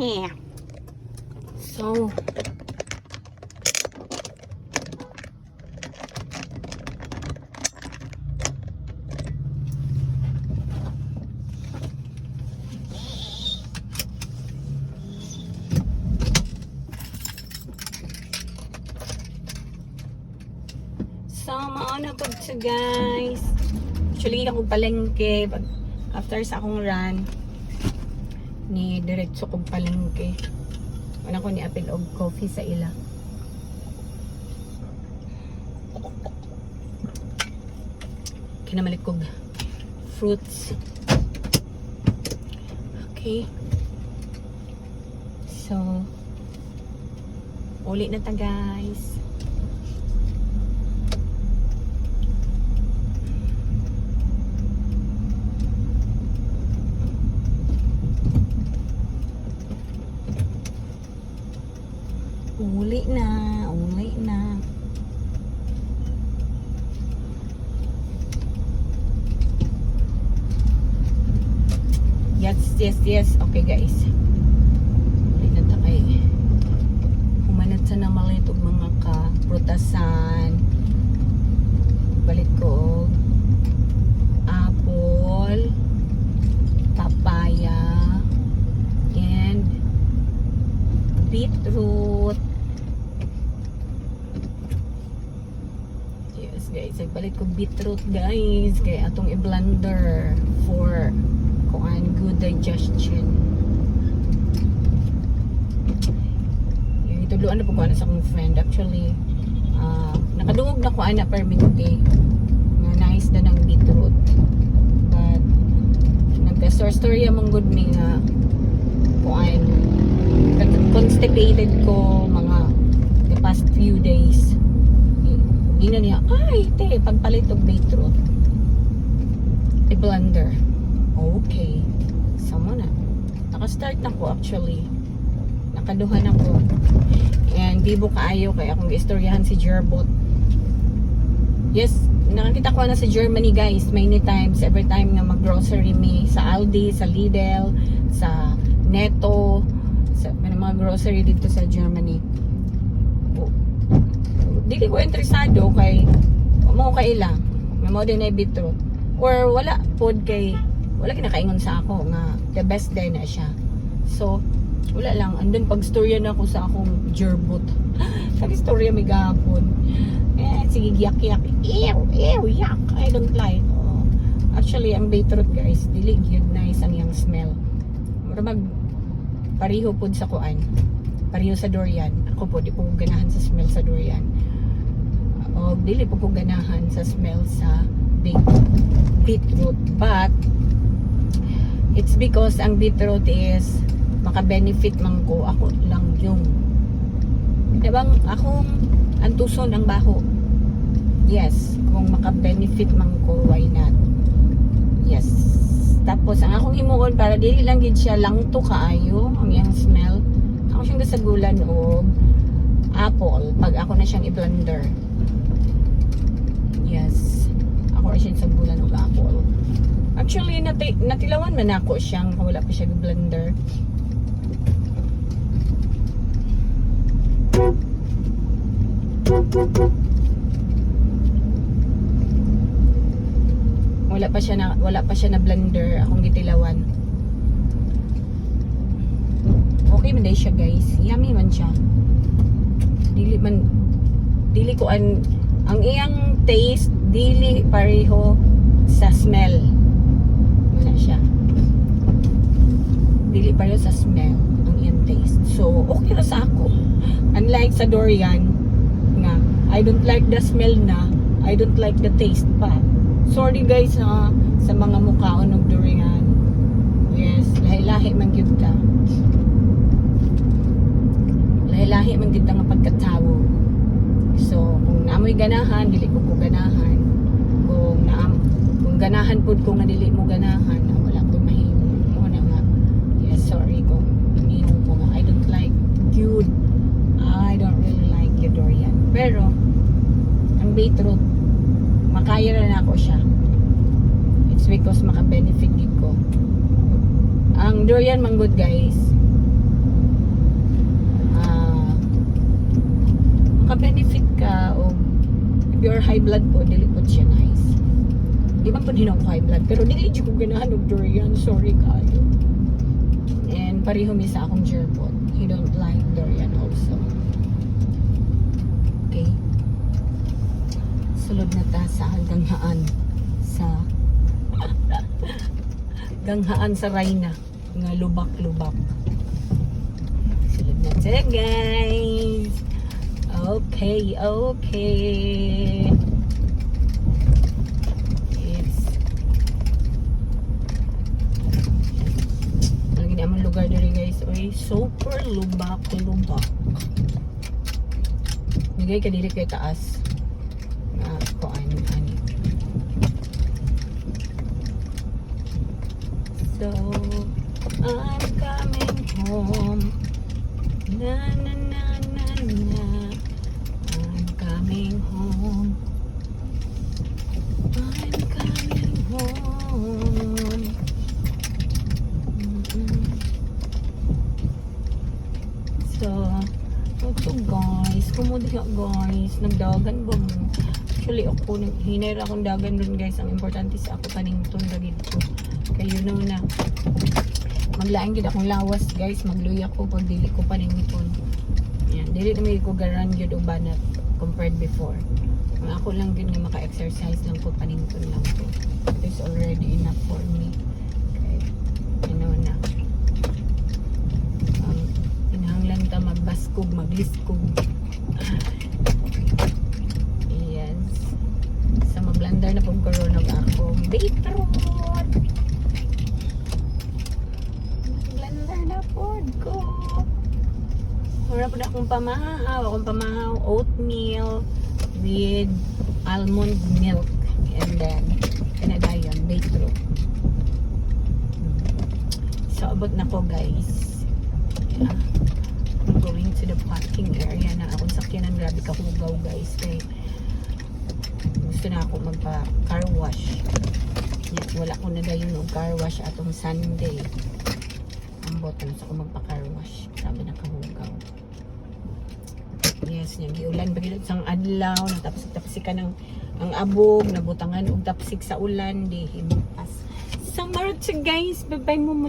Yeah. So, mauna po to guys. Actually, ako palengke. After sa akong run, ni diretso kong palengke. Wala ko ni apil og coffee sa ila. Kinamalit kog fruits. Okay. So, uli na ta guys. Uli na. Yes. Okay guys. Uli na ta kay. Humanat sa namalit og mga kaprutasan. Balik ko apple, papaya, and beetroot. Yes guys, balik ko beetroot guys. Kaya atong i-blender for kung ano good digestion. Yung ituluan na po ko sa akong friend. Actually, nakadungog na ko ana permanente nga nice na ng beetroot. But nagka-story among good me nga kung ano constipated ko mga the past few days. Hindi na niya, ay te, pagpalit og beetroot i-blender. Okay. Sama na. Naka-start na ko actually. Nakaduhan ako. And di mo kaayo kaya akong istoryahan si Gerbot. Yes, nakakita ko na sa Germany guys. Many times, every time nga mag-grocery me sa Aldi, sa Lidl, sa Netto, sa mga grocery dito sa Germany. Dili ko interesado kay mo kay ilang. Mo din ay beetroot. Or wala pod kay wala kinakaingon sa ako nga the best day na siya. So, wala lang. Andun pag-storya na ako sa akong Gerbot. Nag-storya may gahapon. Sige, yak. Ew, yak. I don't like. Oh. Actually, ang beetroot guys, dili yun nice ang yung smell. Mag pariho pod sa kuan. Pariho sa durian. Ako po, di po ganahan sa smell sa durian. O, dili po ganahan sa smell sa beetroot. But, it's because ang beetroot is maka-benefit man ko. Ako lang yung diba akong antuson ang baho. Yes, kung maka-benefit man ko, why not? Yes. Tapos ang akong himuon para dili lang gid siya langto kaayo ang iyang smell. Ako siyang gasagulan og apple pag ako na siyang i-blender. Yes. Ako rin siyang sagulan og apple. Actually, natilawan man ako siyang wala pa siya i-blender. Wala pa siya na blender akong gitilawan. Okay man day siya guys. Yummy man siya. Dili ko ang iyang taste dili pareho sa smell. Wala siya. Dili pareho sa smell ang iyang taste. So okay ra sa ako. Unlike sa durian nga I don't like the smell na, I don't like the taste pa. Sorry guys ha, sa mga mukhaon ng durian. Yes, lahi-lahi man gyud ta. Lahi-lahi man gyud ta nga pagkatawo. So, kung naamoy ganahan, dili ko ganahan. Kung ganahan pud ko nga dili mo ganahan, wala ko mahimo. Mo na nga. Yes, sorry kung hinihong ko nga I don't like gyud. I don't really like yung durian. Pero, ang beetroot, makaya na ako siya. It's because maka-benefit din ko. Ang durian man good guys, benefit ka o if you're high blood po, dili po siya nice. Di ba po din ako high blood, pero dili ko ganahan og durian, sorry kayo. And pareho mi sa akong gerpot. He don't like durian also. Okay. Sulod na ta sa ganghaan sa ganghaan sa Rayna nga lubak-lubak. Sulod na ta guys. Okay. Lagi na among lugar diri guys. Oy, super lubak-lubak. Nigay ka diri kay taas. Ani. So, I'm coming home. Na na na na na. I'm coming home. I'm coming home. So, ito guys, kumudi ka guys, nagdagan ba mo? Actually ako, hinayra akong dagan dun guys, ang importante sa ako panington dagid ko. Kayo na maglaing gid akong lawas guys, magluya ko pag dili ko panington. Yan, dili na may ko garan gyud og banat compared before. Ang ako lang gid nga maka-exercise lang ko panington lang ko. It's already enough for me. Okay. Na. Inahanglan ta magbaskog, magliskog. Yes. Sa magblander na pong corona ako. Beetroot! Blender na po ko. Wala po na akong pamahaw. Oatmeal with almond milk. And then, kanadayon, beetroot. So, abot na ko guys. Yeah. I'm going to the parking area na akong sakyanan. Grabe kahugaw guys. Kaya gusto na ako magpa-car wash. Yan, wala ko na dayon ng car wash atong Sunday. Ang boto na sa ako magpa-car wash. Grabe na kahugaw. Yes, yung giulan bagilot sang adlaw. Natapsik ka ng ang abog. Nabutangan og tapsik sa ulan. Di himpas. Summer to guys. Bye-bye mo.